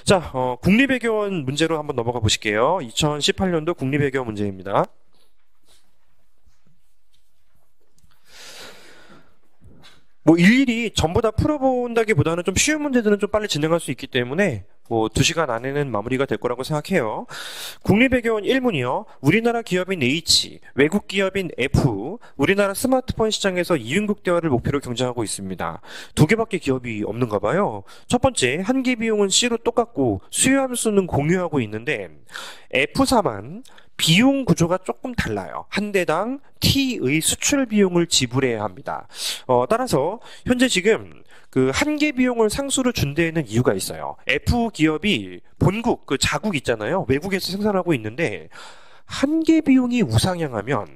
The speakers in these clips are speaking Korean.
자, 국립외교원 문제로 한번 넘어가 보실게요. 2018년도 국립외교원 문제입니다. 뭐 일일이 전부 다 풀어본다기보다는 좀 쉬운 문제들은 좀 빨리 진행할 수 있기 때문에 뭐 2시간 안에는 마무리가 될 거라고 생각해요. 국립외교원 1문이요. 우리나라 기업인 H, 외국 기업인 F, 우리나라 스마트폰 시장에서 이윤국 대화를 목표로 경쟁하고 있습니다. 2개밖에 기업이 없는가 봐요. 첫 번째, 한기 비용은 C로 똑같고 수요 함수는 공유하고 있는데 F4만 비용 구조가 조금 달라요. 한 대당 T의 수출 비용을 지불해야 합니다. 따라서 현재 지금 그 한계 비용을 상수로 준 데에는 이유가 있어요. F 기업이 본국, 그 자국 있잖아요. 외국에서 생산하고 있는데 한계 비용이 우상향하면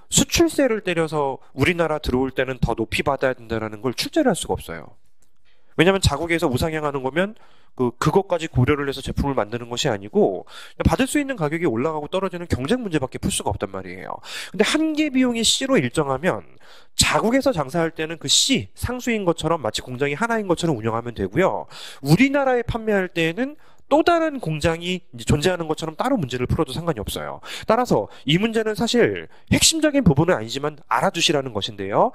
수출세를 때려서 우리나라 들어올 때는 더 높이 받아야 된다는 걸 출제를 할 수가 없어요. 왜냐하면 자국에서 우상향하는 거면 그것까지 고려를 해서 제품을 만드는 것이 아니고 받을 수 있는 가격이 올라가고 떨어지는 경쟁 문제밖에 풀 수가 없단 말이에요. 근데 한계 비용이 C로 일정하면 자국에서 장사할 때는 그 C, 상수인 것처럼 마치 공장이 하나인 것처럼 운영하면 되고요. 우리나라에 판매할 때에는 또 다른 공장이 이제 존재하는 것처럼 따로 문제를 풀어도 상관이 없어요. 따라서 이 문제는 사실 핵심적인 부분은 아니지만 알아두시라는 것인데요.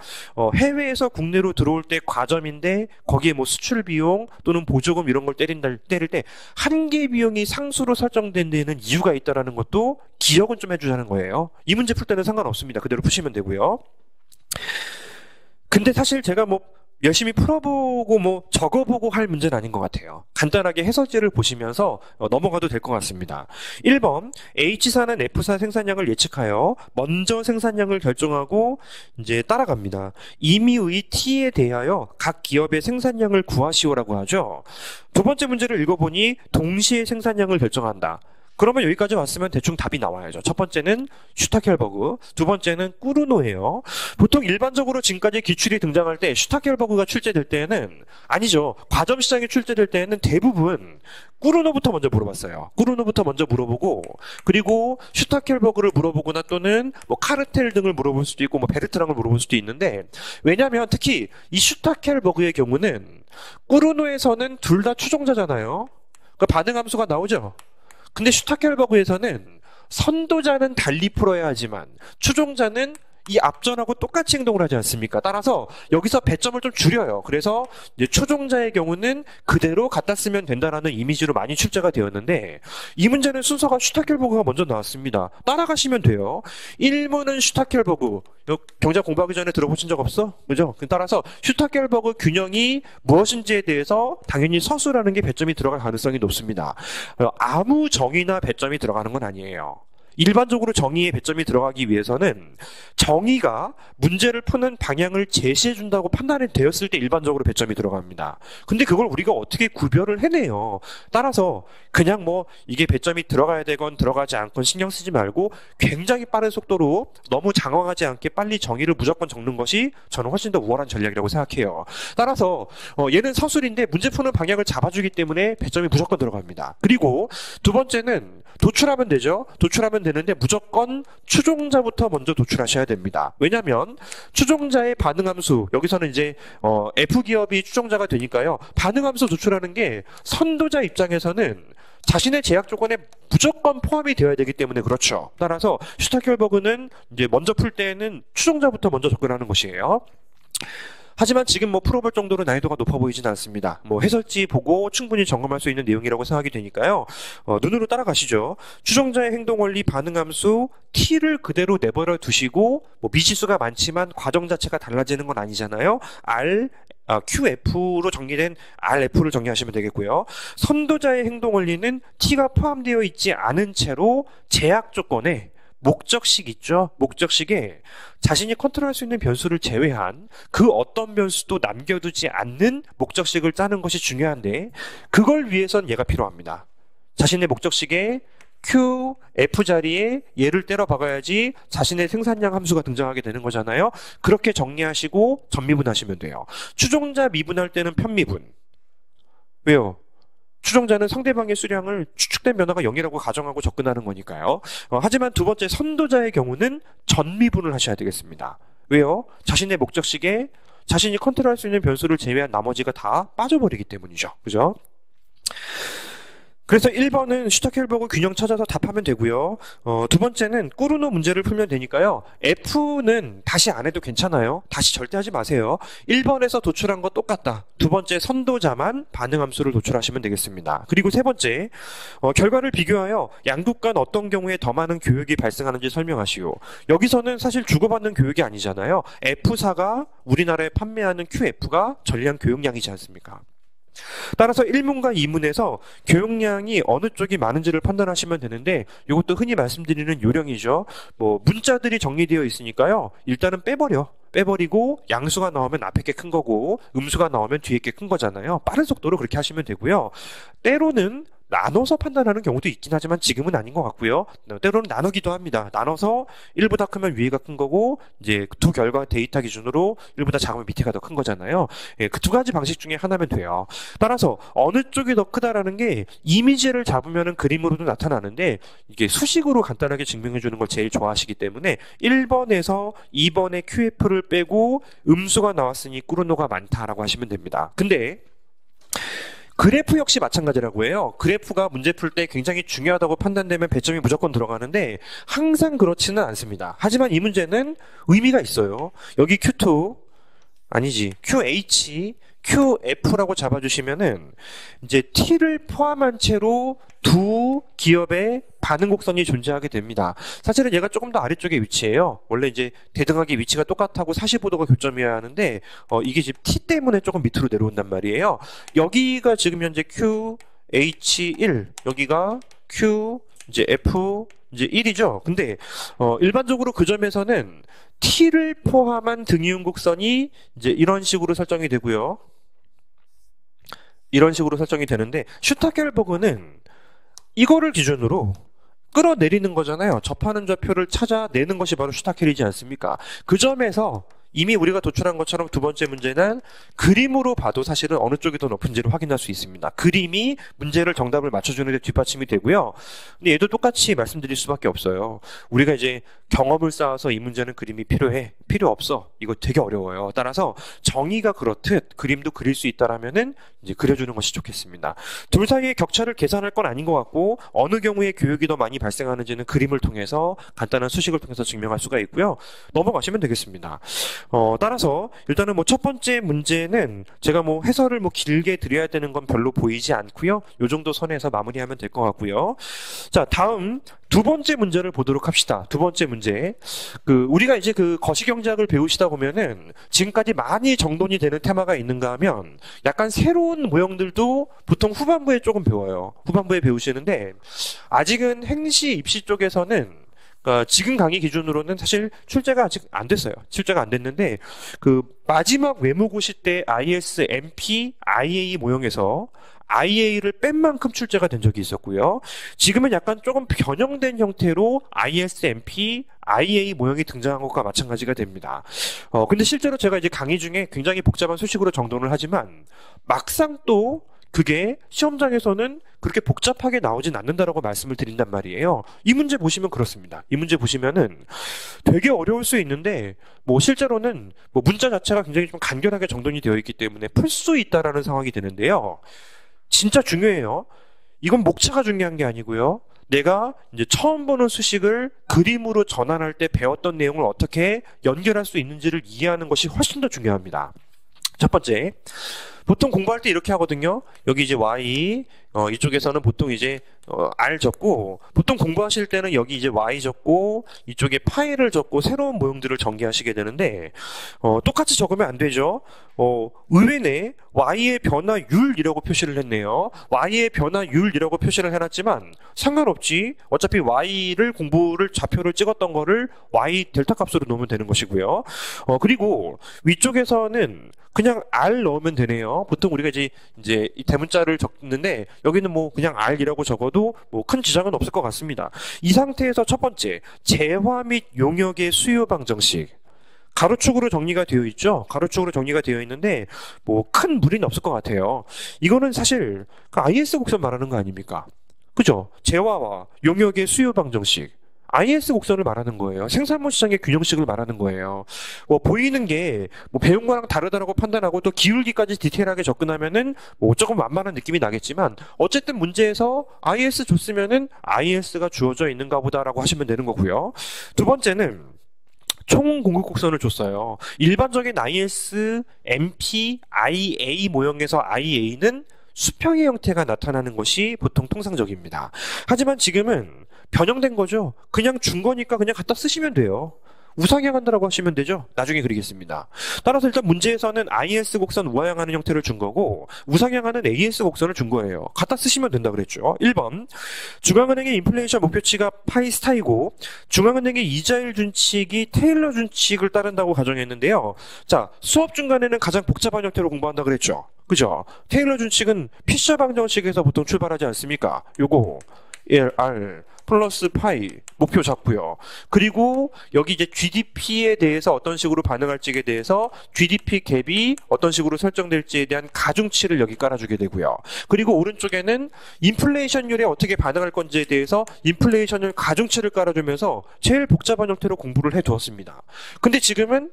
해외에서 국내로 들어올 때 과점인데 거기에 뭐 수출 비용 또는 보조금 이런 걸 때릴 때 한계 비용이 상수로 설정된 데는 이유가 있다라는 것도 기억은 좀 해주자는 거예요. 이 문제 풀 때는 상관없습니다. 그대로 푸시면 되고요. 근데 사실 제가 뭐 열심히 풀어보고 뭐 적어보고 할 문제는 아닌 것 같아요. 간단하게 해설지를 보시면서 넘어가도 될 것 같습니다. 1번, H사는 F사 생산량을 예측하여 먼저 생산량을 결정하고 이제 따라갑니다. 임의의 T에 대하여 각 기업의 생산량을 구하시오라고 하죠. 두 번째 문제를 읽어보니 동시에 생산량을 결정한다. 그러면 여기까지 왔으면 대충 답이 나와야죠. 첫 번째는 슈타켈버그, 두 번째는 꾸르노예요. 보통 일반적으로 지금까지 기출이 등장할 때 슈타켈버그가 출제될 때에는 아니죠. 과점 시장이 출제될 때에는 대부분 꾸르노부터 먼저 물어봤어요. 꾸르노부터 먼저 물어보고 그리고 슈타켈버그를 물어보거나 또는 뭐 카르텔 등을 물어볼 수도 있고 뭐 베르트랑을 물어볼 수도 있는데 왜냐하면 특히 이 슈타켈버그의 경우는 꾸르노에서는 둘 다 추종자잖아요. 그 반응 함수가 나오죠. 근데 슈타켈버그에서는 선도자는 달리 풀어야 하지만 추종자는 이 앞전하고 똑같이 행동을 하지 않습니까? 따라서 여기서 배점을 좀 줄여요. 그래서 이제 추종자의 경우는 그대로 갖다 쓰면 된다라는 이미지로 많이 출제가 되었는데 이 문제는 순서가 슈타켈버그가 먼저 나왔습니다. 따라가시면 돼요. 1문은 슈타켈버그. 경제 공부하기 전에 들어보신 적 없어? 그죠? 따라서 슈타켈버그 균형이 무엇인지에 대해서 당연히 서술하는 게 배점이 들어갈 가능성이 높습니다. 아무 정의나 배점이 들어가는 건 아니에요. 일반적으로 정의에 배점이 들어가기 위해서는 정의가 문제를 푸는 방향을 제시해준다고 판단이 되었을 때 일반적으로 배점이 들어갑니다. 근데 그걸 우리가 어떻게 구별을 해내요? 따라서 그냥 뭐 이게 배점이 들어가야 되건 들어가지 않건 신경 쓰지 말고 굉장히 빠른 속도로 너무 장황하지 않게 빨리 정의를 무조건 적는 것이 저는 훨씬 더 우월한 전략이라고 생각해요. 따라서 얘는 서술인데 문제 푸는 방향을 잡아주기 때문에 배점이 무조건 들어갑니다. 그리고 두 번째는 도출하면 되죠. 도출하면 되는데 무조건 추종자부터 먼저 도출하셔야 됩니다. 왜냐하면 추종자의 반응함수, 여기서는 이제 F기업이 추종자가 되니까요. 반응함수 도출하는 게 선도자 입장에서는 자신의 제약 조건에 무조건 포함이 되어야 되기 때문에 그렇죠. 따라서 슈타켈버그는 이제 먼저 풀 때에는 추종자부터 먼저 접근하는 것이에요. 하지만 지금 뭐 풀어볼 정도로 난이도가 높아 보이진 않습니다. 뭐 해설지 보고 충분히 점검할 수 있는 내용이라고 생각이 되니까요. 눈으로 따라가시죠. 추종자의 행동 원리 반응함수 T를 그대로 내버려 두시고 뭐 미지수가 많지만 과정 자체가 달라지는 건 아니잖아요. QF로 정리된 RF를 정리하시면 되겠고요. 선도자의 행동 원리는 T가 포함되어 있지 않은 채로 제약 조건에 목적식 있죠? 목적식에 자신이 컨트롤할 수 있는 변수를 제외한 그 어떤 변수도 남겨두지 않는 목적식을 짜는 것이 중요한데 그걸 위해선 얘가 필요합니다. 자신의 목적식에 Q, F 자리에 얘를 때려 박아야지 자신의 생산량 함수가 등장하게 되는 거잖아요. 그렇게 정리하시고 전미분하시면 돼요. 추종자 미분할 때는 편미분. 왜요? 추종자는 상대방의 수량을 추측된 변화가 0이라고 가정하고 접근하는 거니까요. 하지만 두 번째 선도자의 경우는 전미분을 하셔야 되겠습니다. 왜요? 자신의 목적식에 자신이 컨트롤할 수 있는 변수를 제외한 나머지가 다 빠져버리기 때문이죠. 그죠? 그래서 1번은 슈타켈버그 균형 찾아서 답하면 되고요. 두 번째는 꾸르노 문제를 풀면 되니까요. F는 다시 안 해도 괜찮아요. 다시 절대 하지 마세요. 1번에서 도출한 거 똑같다. 두 번째 선도자만 반응함수를 도출하시면 되겠습니다. 그리고 세 번째, 결과를 비교하여 양국 간 어떤 경우에 더 많은 교역이 발생하는지 설명하시오. 여기서는 사실 주고받는 교역이 아니잖아요. F사가 우리나라에 판매하는 QF가 전량 교역량이지 않습니까? 따라서 1문과 2문에서 교역량이 어느 쪽이 많은지를 판단하시면 되는데 이것도 흔히 말씀드리는 요령이죠. 뭐 문자들이 정리되어 있으니까요. 일단은 빼버리고 양수가 나오면 앞에 게 큰 거고 음수가 나오면 뒤에 게 큰 거잖아요. 빠른 속도로 그렇게 하시면 되고요. 때로는 나눠서 판단하는 경우도 있긴 하지만 지금은 아닌 것 같고요. 때로는 나누기도 합니다. 나눠서 1보다 크면 위에가 큰 거고 이제 두 결과 데이터 기준으로 1보다 작으면 밑에가 더 큰 거잖아요. 예, 그 두 가지 방식 중에 하나면 돼요. 따라서 어느 쪽이 더 크다라는 게 이미지를 잡으면은 그림으로도 나타나는데 이게 수식으로 간단하게 증명해 주는 걸 제일 좋아하시기 때문에 1번에서 2번의 QF를 빼고 음수가 나왔으니 꾸르노가 많다라고 하시면 됩니다. 근데 그래프 역시 마찬가지라고 해요. 그래프가 문제 풀 때 굉장히 중요하다고 판단되면 배점이 무조건 들어가는데 항상 그렇지는 않습니다. 하지만 이 문제는 의미가 있어요. 여기 Q2 아니지 QH QF라고 잡아주시면은 이제 T를 포함한 채로 두 기업의 반응 곡선이 존재하게 됩니다. 사실은 얘가 조금 더 아래쪽에 위치해요. 원래 이제 대등하게 위치가 똑같하고 45도가 교점이어야 하는데 이게 지금 T 때문에 조금 밑으로 내려온단 말이에요. 여기가 지금 현재 QH1, 여기가 Q 이제 F 이제 1이죠. 근데 일반적으로 그 점에서는 T를 포함한 등이운 곡선이 이제 이런 식으로 설정이 되고요. 이런 식으로 설정이 되는데 슈타켈버그는 이거를 기준으로 끌어내리는 거잖아요. 접하는 좌표를 찾아내는 것이 바로 슈타켈이지 않습니까? 그 점에서 이미 우리가 도출한 것처럼 두 번째 문제는 그림으로 봐도 사실은 어느 쪽이 더 높은지를 확인할 수 있습니다. 그림이 문제를 정답을 맞춰주는 데 뒷받침이 되고요. 근데 얘도 똑같이 말씀드릴 수밖에 없어요. 우리가 이제 경험을 쌓아서 이 문제는 그림이 필요해. 필요 없어. 이거 되게 어려워요. 따라서 정의가 그렇듯 그림도 그릴 수 있다라면은 이제 그려주는 것이 좋겠습니다. 둘 사이의 격차를 계산할 건 아닌 것 같고 어느 경우에 교육이 더 많이 발생하는지는 그림을 통해서 간단한 수식을 통해서 증명할 수가 있고요. 넘어가시면 되겠습니다. 따라서 일단은 뭐 첫 번째 문제는 제가 뭐 해설을 뭐 길게 드려야 되는 건 별로 보이지 않고요. 요 정도 선에서 마무리하면 될 것 같고요. 자, 다음 두 번째 문제를 보도록 합시다. 두 번째 문제. 우리가 이제 거시경제학을 배우시다 보면은 지금까지 많이 정돈이 되는 테마가 있는가 하면 약간 새로운 모형들도 보통 후반부에 조금 배워요. 후반부에 배우시는데 아직은 행시 입시 쪽에서는 지금 강의 기준으로는 사실 출제가 아직 안 됐어요. 출제가 안 됐는데 마지막 외모고시 때 ISMP, IA 모형에서 IA를 뺀 만큼 출제가 된 적이 있었고요. 지금은 약간 조금 변형된 형태로 ISMP, IA 모형이 등장한 것과 마찬가지가 됩니다. 근데 실제로 제가 이제 강의 중에 굉장히 복잡한 수식으로 정돈을 하지만 막상 또 그게 시험장에서는 그렇게 복잡하게 나오진 않는다라고 말씀을 드린단 말이에요. 이 문제 보시면 그렇습니다. 이 문제 보시면은 되게 어려울 수 있는데 뭐 실제로는 뭐 문자 자체가 굉장히 좀 간결하게 정돈이 되어 있기 때문에 풀 수 있다라는 상황이 되는데요. 진짜 중요해요. 이건 목차가 중요한 게 아니고요. 내가 이제 처음 보는 수식을 그림으로 전환할 때 배웠던 내용을 어떻게 연결할 수 있는지를 이해하는 것이 훨씬 더 중요합니다. 첫 번째, 보통 공부할 때 이렇게 하거든요. 여기 이제 Y, 이쪽에서는 보통 이제 R 적고, 보통 공부하실 때는 여기 이제 Y 적고, 이쪽에 파일을 적고 새로운 모형들을 전개하시게 되는데, 똑같이 적으면 안 되죠. 의외네 Y의 변화율이라고 표시를 했네요. Y의 변화율이라고 표시를 해놨지만 상관없지. 어차피 Y를 좌표를 찍었던 거를 Y 델타 값으로 놓으면 되는 것이고요. 그리고 위쪽에서는 그냥 R 넣으면 되네요. 보통 우리가 이제 이 대문자를 적는데 여기는 뭐 그냥 R이라고 적어도 뭐 큰 지장은 없을 것 같습니다. 이 상태에서 첫 번째, 재화 및 용역의 수요 방정식. 가로축으로 정리가 되어 있죠. 가로축으로 정리가 되어 있는데 뭐 큰 무리는 없을 것 같아요. 이거는 사실 IS 곡선 말하는 거 아닙니까? 그죠? 재화와 용역의 수요 방정식. IS 곡선을 말하는 거예요. 생산물 시장의 균형식을 말하는 거예요. 보이는 게 배운 거랑 다르다라고 판단하고 또 기울기까지 디테일하게 접근하면은 조금 완만한 느낌이 나겠지만 어쨌든 문제에서 IS 줬으면은 IS가 주어져 있는가 보다라고 하시면 되는 거고요. 두 번째는 총 공급 곡선을 줬어요. 일반적인 IS, MP, IA 모형에서 IA는 수평의 형태가 나타나는 것이 보통 통상적입니다. 하지만 지금은 변형된 거죠. 그냥 준 거니까 그냥 갖다 쓰시면 돼요. 우상향한다라고 하시면 되죠. 나중에 그리겠습니다. 따라서 일단 문제에서는 IS 곡선 우하향하는 형태를 준 거고 우상향하는 AS 곡선을 준 거예요. 갖다 쓰시면 된다 그랬죠. 1번 중앙은행의 인플레이션 목표치가 파이 스타이고 중앙은행의 이자율 준칙이 테일러 준칙을 따른다고 가정했는데요. 자, 수업 중간에는 가장 복잡한 형태로 공부한다 그랬죠. 그죠? 테일러 준칙은 피셔 방정식에서 보통 출발하지 않습니까? 요거 R 플러스 파이 목표 잡고요. 그리고 여기 이제 GDP에 대해서 어떤 식으로 반응할지에 대해서 GDP 갭이 어떤 식으로 설정될지에 대한 가중치를 여기 깔아주게 되고요. 그리고 오른쪽에는 인플레이션율에 어떻게 반응할 건지에 대해서 인플레이션율 가중치를 깔아주면서 제일 복잡한 형태로 공부를 해두었습니다. 근데 지금은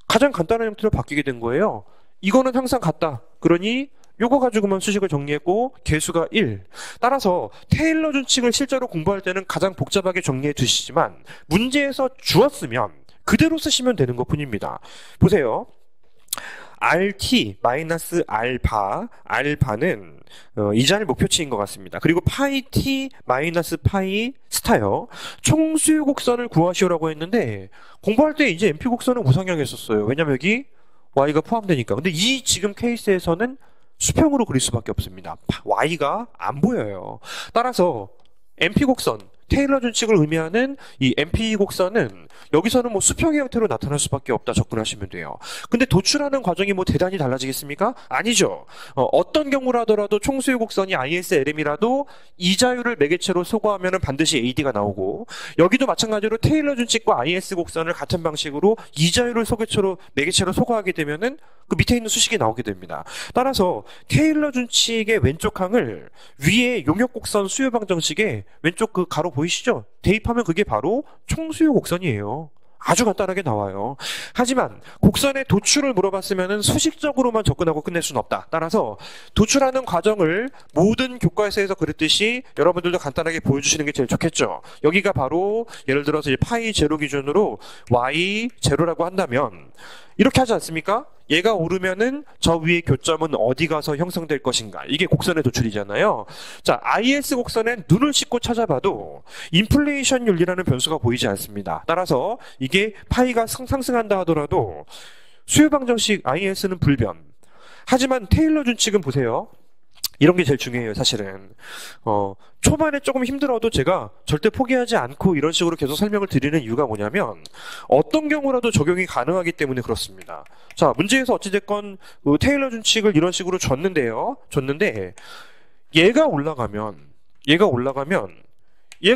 가장 간단한 형태로 바뀌게 된 거예요. 이거는 항상 같다. 그러니 요거 가지고만 수식을 정리했고 개수가 1. 따라서 테일러 준칙을 실제로 공부할 때는 가장 복잡하게 정리해 두시지만 문제에서 주었으면 그대로 쓰시면 되는 것 뿐입니다. 보세요. RT 마이너스 알파, 알파는 이자율 목표치인 것 같습니다. 그리고 파이 T 마이너스 파이 스타요. 총수요 곡선을 구하시오라고 했는데 공부할 때 이제 MP 곡선은 우상향했었어요. 왜냐면 여기 Y가 포함되니까. 근데 이 지금 케이스에서는 수평으로 그릴 수밖에 없습니다. Y가 안 보여요. 따라서 MP 곡선, 테일러 준칙을 의미하는 이 MP 곡선은 여기서는 수평의 형태로 나타날 수밖에 없다 접근하시면 돼요. 근데 도출하는 과정이 대단히 달라지겠습니까? 아니죠. 어떤 경우라 하더라도 총수요 곡선이 ISLM이라도 이자율을 매개체로 소거하면 반드시 AD가 나오고 여기도 마찬가지로 테일러 준칙과 IS 곡선을 같은 방식으로 이자율을 매개체로 소거하게 되면은 그 밑에 있는 수식이 나오게 됩니다. 따라서 테일러 준칙의 왼쪽 항을 위에 용역 곡선 수요 방정식에 왼쪽 그 가로 보이시죠? 대입하면 그게 바로 총수요 곡선이에요. 아주 간단하게 나와요. 하지만 곡선의 도출을 물어봤으면 수식적으로만 접근하고 끝낼 수는 없다. 따라서 도출하는 과정을 모든 교과서에서 그랬듯이 여러분들도 간단하게 보여주시는 게 제일 좋겠죠. 여기가 바로 예를 들어서 이제 파이 제로 기준으로 y 제로라고 한다면 이렇게 하지 않습니까? 얘가 오르면은 저 위의 교점은 어디 가서 형성될 것인가. 이게 곡선의 도출이잖아요. 자, IS 곡선엔 눈을 씻고 찾아봐도 인플레이션율이라는 변수가 보이지 않습니다. 따라서 이게 파이가 상승한다 하더라도 수요 방정식 IS는 불변. 하지만 테일러 준칙은 보세요. 이런 게 제일 중요해요, 사실은. 초반에 조금 힘들어도 제가 절대 포기하지 않고 이런 식으로 계속 설명을 드리는 이유가 뭐냐면 어떤 경우라도 적용이 가능하기 때문에 그렇습니다. 자, 문제에서 어찌됐건 테일러 준칙을 이런 식으로 줬는데 얘가 올라가면 얘가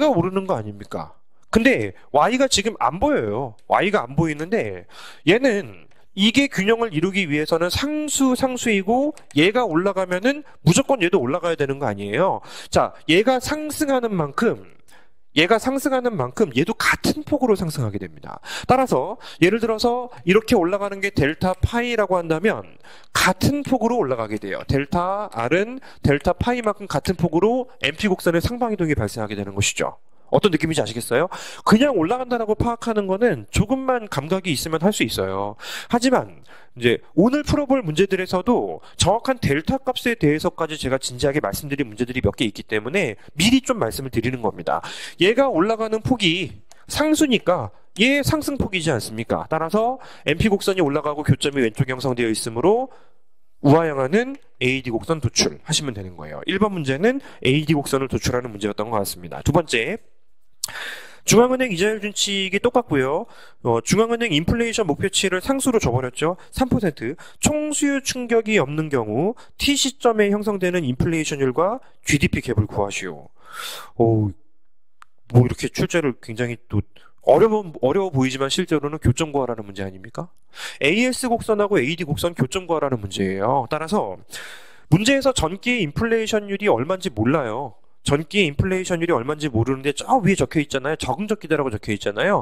오르는 거 아닙니까? 근데 Y가 지금 안 보여요. Y가 안 보이는데 얘는 이게 균형을 이루기 위해서는 상수이고 얘가 올라가면은 무조건 얘도 올라가야 되는 거 아니에요. 자, 얘가 상승하는 만큼 얘도 같은 폭으로 상승하게 됩니다. 따라서 예를 들어서 이렇게 올라가는 게 델타 파이라고 한다면 같은 폭으로 올라가게 돼요. 델타 R은 델타 파이만큼 같은 폭으로 MP 곡선의 상방이동이 발생하게 되는 것이죠. 어떤 느낌인지 아시겠어요? 그냥 올라간다라고 파악하는 거는 조금만 감각이 있으면 할 수 있어요. 하지만 이제 오늘 풀어볼 문제들에서도 정확한 델타 값에 대해서까지 제가 진지하게 말씀드린 문제들이 몇 개 있기 때문에 미리 좀 말씀을 드리는 겁니다. 얘가 올라가는 폭이 상수니까 얘 상승폭이지 않습니까? 따라서 MP 곡선이 올라가고 교점이 왼쪽에 형성되어 있으므로 우하향하는 AD 곡선 도출 하시면 되는 거예요. 1번 문제는 AD 곡선을 도출하는 문제였던 것 같습니다. 두 번째, 중앙은행 이자율 준칙이 똑같고요. 중앙은행 인플레이션 목표치를 상수로 줘버렸죠. 3%. 총수요 충격이 없는 경우 T 시점에 형성되는 인플레이션율과 GDP 갭을 구하시오. 이렇게 출제를 굉장히 또 어려워 보이지만 실제로는 교점 구하라는 문제 아닙니까? AS 곡선하고 AD 곡선 교점 구하라는 문제예요. 따라서 문제에서 전기의 인플레이션율이 얼마인지 몰라요. 전기 인플레이션율이 얼마인지 모르는데 저 위에 적혀 있잖아요. 적응적기대라고 적혀 있잖아요.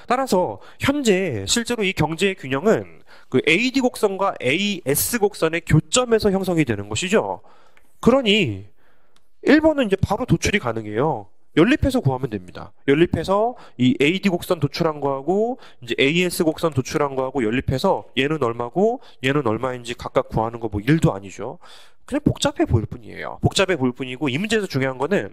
따라서 현재 실제로 이 경제의 균형은 그 AD 곡선과 AS 곡선의 교점에서 형성이 되는 것이죠. 그러니 1번은 이제 바로 도출이 가능해요. 연립해서 구하면 됩니다. 연립해서 이 AD 곡선 도출한 거하고 이제 AS 곡선 도출한 거하고 연립해서 얘는 얼마고 얘는 얼마인지 각각 구하는 거 뭐 일도 아니죠. 그냥 복잡해 보일 뿐이에요. 복잡해 보일 뿐이고 이 문제에서 중요한 거는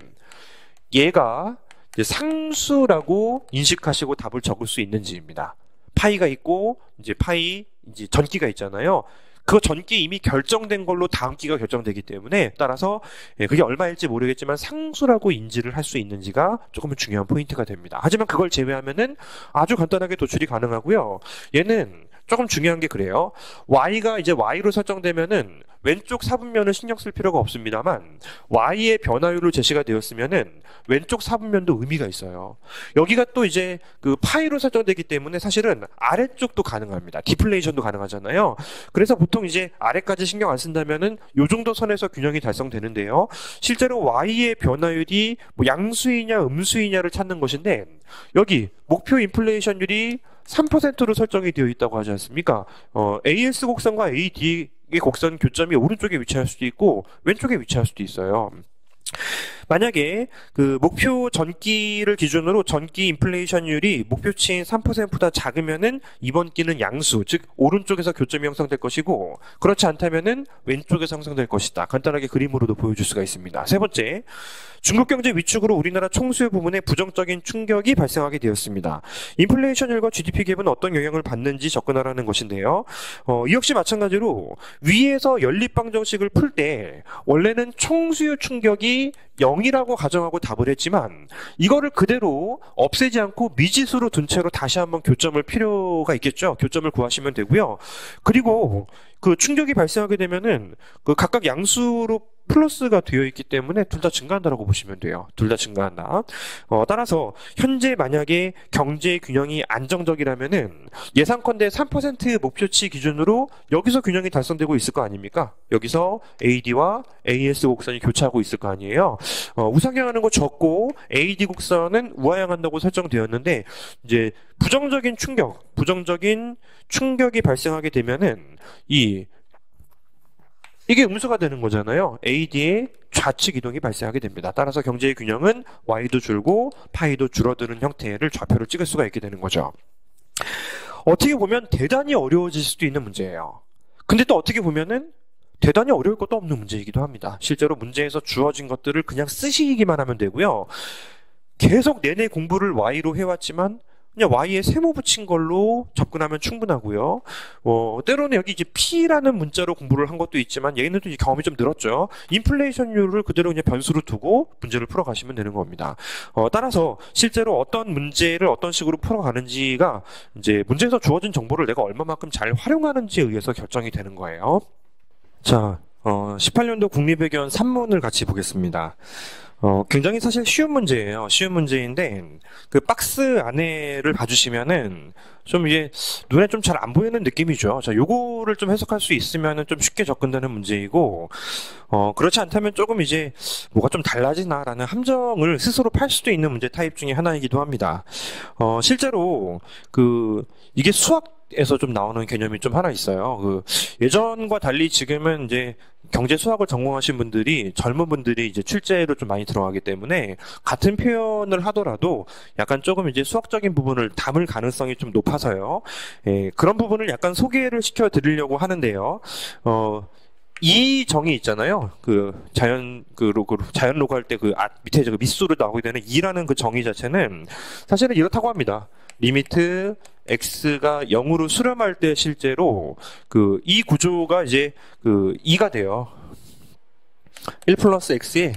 얘가 이제 상수라고 인식하시고 답을 적을 수 있는지입니다. 파이가 있고 이제 파이 이제 전기가 있잖아요. 그 전기 이미 결정된 걸로 다음 기가 결정되기 때문에 따라서 그게 얼마일지 모르겠지만 상수라고 인지를 할 수 있는지가 조금은 중요한 포인트가 됩니다. 하지만 그걸 제외하면은 아주 간단하게 도출이 가능하고요. 얘는 조금 중요한 게 그래요. y가 이제 y로 설정되면은 왼쪽 사분면은 신경 쓸 필요가 없습니다만 y의 변화율로 제시가 되었으면은 왼쪽 사분면도 의미가 있어요. 여기가 또 이제 그 파이로 설정되기 때문에 사실은 아래쪽도 가능합니다. 디플레이션도 가능하잖아요. 그래서 보통 이제 아래까지 신경 안 쓴다면은 요 정도 선에서 균형이 달성되는데요. 실제로 y의 변화율이 뭐 양수이냐 음수이냐를 찾는 것인데 여기 목표 인플레이션율이 3%로 설정이 되어 있다고 하지 않습니까? AS 곡선과 AD의 곡선 교점이 오른쪽에 위치할 수도 있고 왼쪽에 위치할 수도 있어요. 만약에 그 목표 전기를 기준으로 전기 인플레이션율이 목표치인 3%보다 작으면은 이번 기는 양수, 즉 오른쪽에서 교점이 형성될 것이고 그렇지 않다면은 왼쪽에서 형성될 것이다. 간단하게 그림으로도 보여줄 수가 있습니다. 세 번째, 중국 경제 위축으로 우리나라 총수요 부문에 부정적인 충격이 발생하게 되었습니다. 인플레이션율과 GDP 갭은 어떤 영향을 받는지 접근하라는 것인데요. 이 역시 마찬가지로 위에서 연립방정식을 풀 때 원래는 총수요 충격이 0이라고 가정하고 답을 했지만 이거를 그대로 없애지 않고 미지수로 둔 채로 다시 한번 교점을 필요가 있겠죠. 교점을 구하시면 되고요. 그리고 그 충격이 발생하게 되면은 그 각각 양수로 플러스가 되어 있기 때문에 둘 다 증가한다라고 보시면 돼요. 둘 다 증가한다. 따라서 현재 만약에 경제 균형이 안정적이라면은 예상컨대 3% 목표치 기준으로 여기서 균형이 달성되고 있을 거 아닙니까? 여기서 AD와 AS 곡선이 교차하고 있을 거 아니에요. 우상향하는 거 적고 AD 곡선은 우하향한다고 설정되었는데 이제 부정적인 충격이 발생하게 되면은 이게 음수가 되는 거잖아요. AD의 좌측 이동이 발생하게 됩니다. 따라서 경제의 균형은 Y도 줄고 파이도 줄어드는 형태를 좌표를 찍을 수가 있게 되는 거죠. 어떻게 보면 대단히 어려워질 수도 있는 문제예요. 근데 또 어떻게 보면은 대단히 어려울 것도 없는 문제이기도 합니다. 실제로 문제에서 주어진 것들을 그냥 쓰시기만 하면 되고요. 계속 내내 공부를 Y로 해왔지만 그냥 Y에 세모 붙인 걸로 접근하면 충분하고요. 때로는 여기 이제 P라는 문자로 공부를 한 것도 있지만 얘는 또 경험이 좀 늘었죠. 인플레이션율을 그대로 그냥 변수로 두고 문제를 풀어가시면 되는 겁니다. 따라서 실제로 어떤 문제를 어떤 식으로 풀어가는지가 이제 문제에서 주어진 정보를 내가 얼마만큼 잘 활용하는지에 의해서 결정이 되는 거예요. 자, 18년도 국립외교원 3문을 같이 보겠습니다. 굉장히 사실 쉬운 문제예요. 쉬운 문제인데 그 박스 안에를 봐주시면은 좀 이게 눈에 좀 잘 안 보이는 느낌이죠. 자, 요거를 좀 해석할 수 있으면은 좀 쉽게 접근되는 문제이고 그렇지 않다면 조금 이제 뭐가 좀 달라지나라는 함정을 스스로 팔 수도 있는 문제 타입 중에 하나이기도 합니다. 실제로 이게 수학에서 좀 나오는 개념이 좀 하나 있어요. 예전과 달리 지금은 이제 경제 수학을 전공하신 분들이 젊은 분들이 이제 출제로 좀 많이 들어가기 때문에 같은 표현을 하더라도 약간 조금 이제 수학적인 부분을 담을 가능성이 좀 높아서요. 그런 부분을 약간 소개를 시켜 드리려고 하는데요. 이 정의 있잖아요. 자연 로그 할 때 밑에 밑수로 나오게 되는 이라는 그 정의 자체는 사실은 이렇다고 합니다. 리미트 x가 0으로 수렴할 때 실제로 이 구조가 이제 2가 돼요. 1 플러스 x에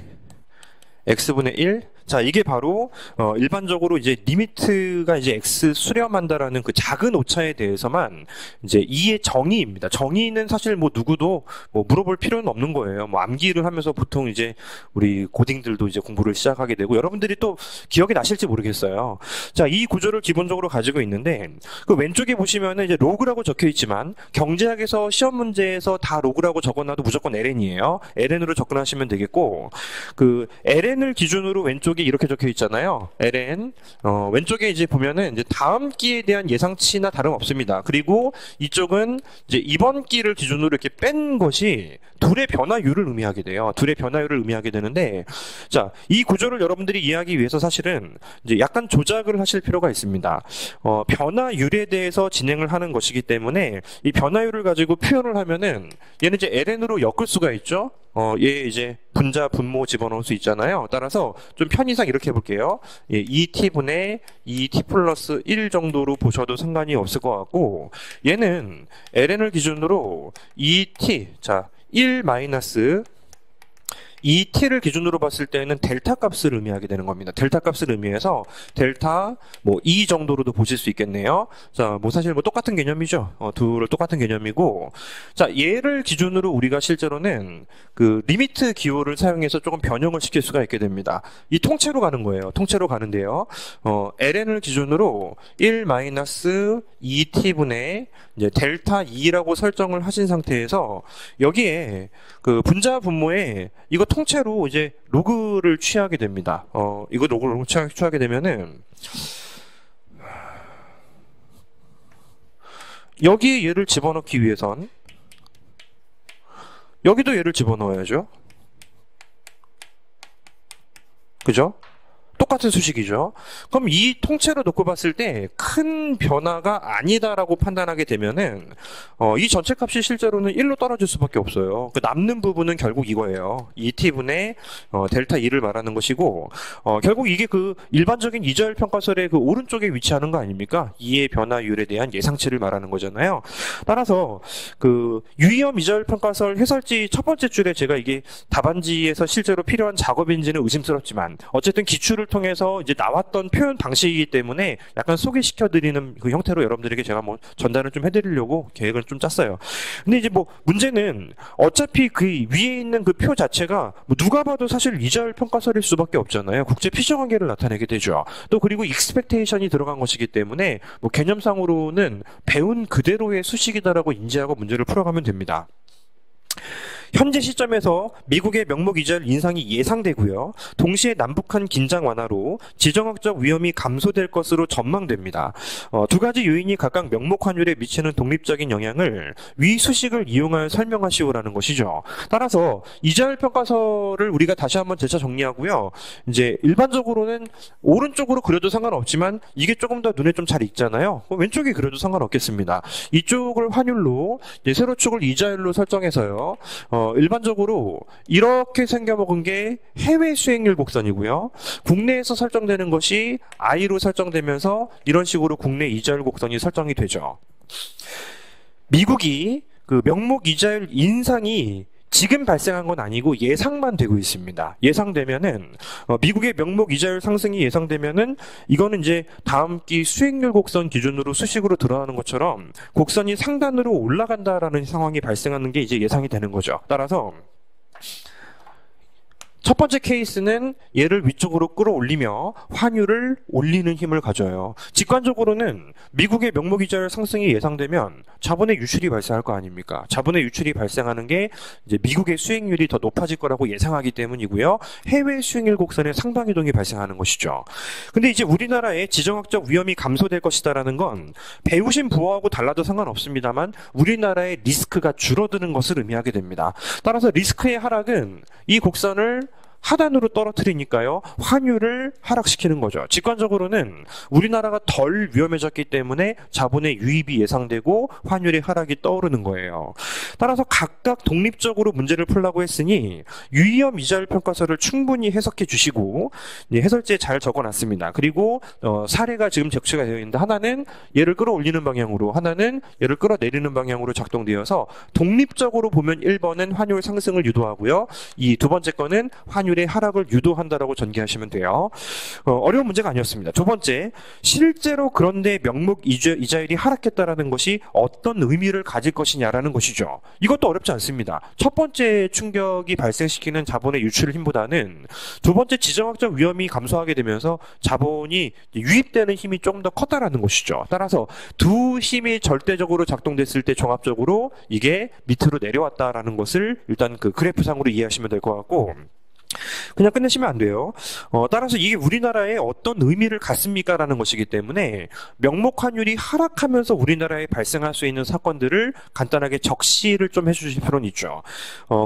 x분의 1 자, 이게 바로 일반적으로 이제 리미트가 이제 x 수렴한다라는 그 작은 오차에 대해서만 이제 이의 정의입니다. 정의는 사실 뭐 누구도 뭐 물어볼 필요는 없는 거예요. 뭐 암기를 하면서 보통 이제 우리 고딩들도 이제 공부를 시작하게 되고 여러분들이 또 기억이 나실지 모르겠어요. 자, 이 구조를 기본적으로 가지고 있는데 그 왼쪽에 보시면은 이제 로그라고 적혀 있지만 경제학에서 시험 문제에서 다 로그라고 적어놔도 무조건 ln이에요. ln으로 접근하시면 되겠고 그 ln을 기준으로 왼쪽에 이렇게 적혀 있잖아요. ln 왼쪽에 이제 보면은 이제 다음 기에 대한 예상치나 다름없습니다. 그리고 이쪽은 이제 이번 기를 기준으로 이렇게 뺀 것이 둘의 변화율을 의미하게 돼요. 둘의 변화율을 의미하게 되는데 자, 이 구조를 여러분들이 이해하기 위해서 사실은 이제 약간 조작을 하실 필요가 있습니다. 변화율에 대해서 진행을 하는 것이기 때문에 이 변화율을 가지고 표현을 하면은 얘는 이제 ln으로 엮을 수가 있죠. 얘 이제 분자 분모 집어넣을 수 있잖아요. 따라서 좀 편의상 이렇게 해볼게요. 예, 2t분의 2t 플러스 1 정도로 보셔도 상관이 없을 것 같고 얘는 ln을 기준으로 2t 자 1 마이너스 2t를 기준으로 봤을 때는 델타 값을 의미하게 되는 겁니다. 델타 값을 의미해서 델타 뭐 2 정도로도 보실 수 있겠네요. 자, 뭐 사실 뭐 똑같은 개념이죠. 둘 똑같은 개념이고 자, 얘를 기준으로 우리가 실제로는 그 리미트 기호를 사용해서 조금 변형을 시킬 수가 있게 됩니다. 이 통째로 가는 거예요. 통째로 가는데요. ln을 기준으로 1 마이너스 2t분의 이제 델타 2라고 설정을 하신 상태에서 여기에 그 분자 분모에 이거 통째로 이제 로그를 취하게 됩니다. 이거 로그를 취하게 되면은 여기에 얘를 집어넣기 위해선 여기도 얘를 집어넣어야죠. 그죠? 똑같은 수식이죠. 그럼 이 통째로 놓고 봤을 때 큰 변화가 아니다라고 판단하게 되면은 이 전체 값이 실제로는 1로 떨어질 수밖에 없어요. 그 남는 부분은 결국 이거예요. 2t분의 델타 2를 말하는 것이고 결국 이게 그 일반적인 이자율 평가설의 그 오른쪽에 위치하는 거 아닙니까? 2의 변화율에 대한 예상치를 말하는 거잖아요. 따라서 그 유의엄 이자율 평가설 해설지 첫 번째 줄에 제가 이게 답안지에서 실제로 필요한 작업인지는 의심스럽지만 어쨌든 기출을 통해서 이제 나왔던 표현 방식이기 때문에 약간 소개시켜드리는 그 형태로 여러분들에게 제가 뭐 전달을 좀 해드리려고 계획을 좀 짰어요. 근데 이제 뭐 문제는 어차피 그 위에 있는 그 표 자체가 뭐 누가 봐도 사실 이자율 평가설일 수밖에 없잖아요. 국제 피셔관계를 나타내게 되죠. 또 그리고 익스펙테이션이 들어간 것이기 때문에 뭐 개념상으로는 배운 그대로의 수식이다라고 인지하고 문제를 풀어가면 됩니다. 현재 시점에서 미국의 명목 이자율 인상이 예상되고요. 동시에 남북한 긴장 완화로 지정학적 위험이 감소될 것으로 전망됩니다. 두 가지 요인이 각각 명목 환율에 미치는 독립적인 영향을 위 수식을 이용하여 설명하시오라는 것이죠. 따라서 이자율 평가서를 우리가 다시 한번 재차 정리하고요. 이제 일반적으로는 오른쪽으로 그려도 상관없지만 이게 조금 더 눈에 좀 잘 익잖아요. 왼쪽에 그려도 상관없겠습니다. 이쪽을 환율로 이제 세로축을 이자율로 설정해서요. 일반적으로 이렇게 생겨먹은 게 해외 수익률 곡선이고요. 국내에서 설정되는 것이 I로 설정되면서 이런 식으로 국내 이자율 곡선이 설정이 되죠. 미국이 그 명목 이자율 인상이 지금 발생한 건 아니고 예상만 되고 있습니다. 예상되면은 미국의 명목 이자율 상승이 예상되면은 이거는 이제 다음 기 수익률 곡선 기준으로 수식으로 드러나는 것처럼 곡선이 상단으로 올라간다라는 상황이 발생하는 게 이제 예상이 되는 거죠. 따라서 첫 번째 케이스는 얘를 위쪽으로 끌어올리며 환율을 올리는 힘을 가져요. 직관적으로는 미국의 명목 이자율 상승이 예상되면 자본의 유출이 발생할 거 아닙니까? 자본의 유출이 발생하는 게 이제 미국의 수익률이 더 높아질 거라고 예상하기 때문이고요. 해외 수익률 곡선의 상방 이동이 발생하는 것이죠. 근데 이제 우리나라의 지정학적 위험이 감소될 것이다라는 건 배우신 부호하고 달라도 상관없습니다만 우리나라의 리스크가 줄어드는 것을 의미하게 됩니다. 따라서 리스크의 하락은 이 곡선을 하단으로 떨어뜨리니까요. 환율을 하락시키는 거죠. 직관적으로는 우리나라가 덜 위험해졌기 때문에 자본의 유입이 예상되고 환율의 하락이 떠오르는 거예요. 따라서 각각 독립적으로 문제를 풀라고 했으니 유의엄 이자율 평가서를 충분히 해석해 주시고 해설지에 잘 적어놨습니다. 그리고 사례가 지금 제시가 되어 있는데 하나는 얘를 끌어올리는 방향으로 하나는 얘를 끌어내리는 방향으로 작동되어서 독립적으로 보면 1번은 환율 상승을 유도하고요. 이 두 번째 거는 환율 환율의 하락을 유도한다라고 전개하시면 돼요. 어려운 문제가 아니었습니다. 두 번째, 실제로 그런데 명목 이자율이 하락했다라는 것이 어떤 의미를 가질 것이냐라는 것이죠. 이것도 어렵지 않습니다. 첫 번째 충격이 발생시키는 자본의 유출 힘보다는 두 번째 지정학적 위험이 감소하게 되면서 자본이 유입되는 힘이 조금 더 컸다라는 것이죠. 따라서 두 힘이 절대적으로 작동됐을 때 종합적으로 이게 밑으로 내려왔다라는 것을 일단 그 그래프상으로 이해하시면 될 것 같고, 그냥 끝내시면 안 돼요. 따라서 이게 우리나라에 어떤 의미를 갖습니까? 라는 것이기 때문에 명목 환율이 하락하면서 우리나라에 발생할 수 있는 사건들을 간단하게 적시를 좀 해주실 필요는 있죠.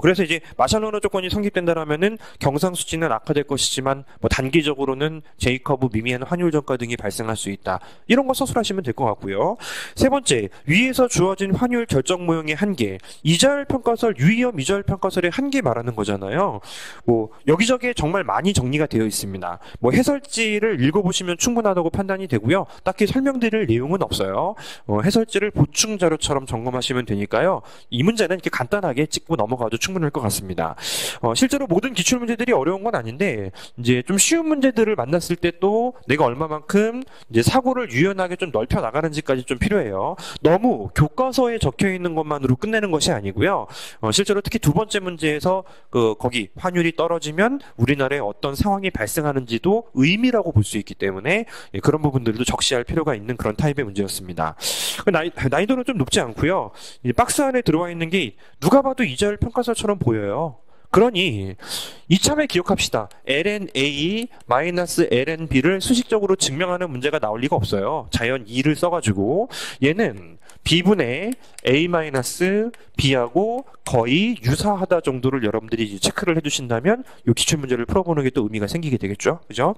그래서 이제 마샬론어 조건이 성립된다라면은 경상수지는 악화될 것이지만 뭐 단기적으로는 제이커브 미미한 환율 전가 등이 발생할 수 있다. 이런 거 서술하시면 될 것 같고요. 세 번째, 위에서 주어진 환율 결정 모형의 한계, 이자율 평가설, 유의엄 이자율 평가설의 한계 말하는 거잖아요. 뭐 여기저기에 정말 많이 정리가 되어 있습니다. 뭐 해설지를 읽어보시면 충분하다고 판단이 되고요. 딱히 설명드릴 내용은 없어요. 해설지를 보충 자료처럼 점검하시면 되니까요. 이 문제는 이렇게 간단하게 찍고 넘어가도 충분할 것 같습니다. 실제로 모든 기출 문제들이 어려운 건 아닌데 이제 좀 쉬운 문제들을 만났을 때 또 내가 얼마만큼 이제 사고를 유연하게 좀 넓혀 나가는지까지 좀 필요해요. 너무 교과서에 적혀 있는 것만으로 끝내는 것이 아니고요. 실제로 특히 두 번째 문제에서 거기 환율이 떨어지면 우리나라에 어떤 상황이 발생하는지도 의미라고 볼 수 있기 때문에 그런 부분들도 적시할 필요가 있는 그런 타입의 문제였습니다. 난이도는 좀 높지 않고요. 박스 안에 들어와 있는 게 누가 봐도 이자율 평가서처럼 보여요. 그러니 이참에 기억합시다. ln A ln B를 수식적으로 증명하는 문제가 나올 리가 없어요. 자연 2를 써가지고 얘는 B분의 A-B하고 거의 유사하다 정도를 여러분들이 체크를 해주신다면 이 기출 문제를 풀어보는 게 또 의미가 생기게 되겠죠. 그죠?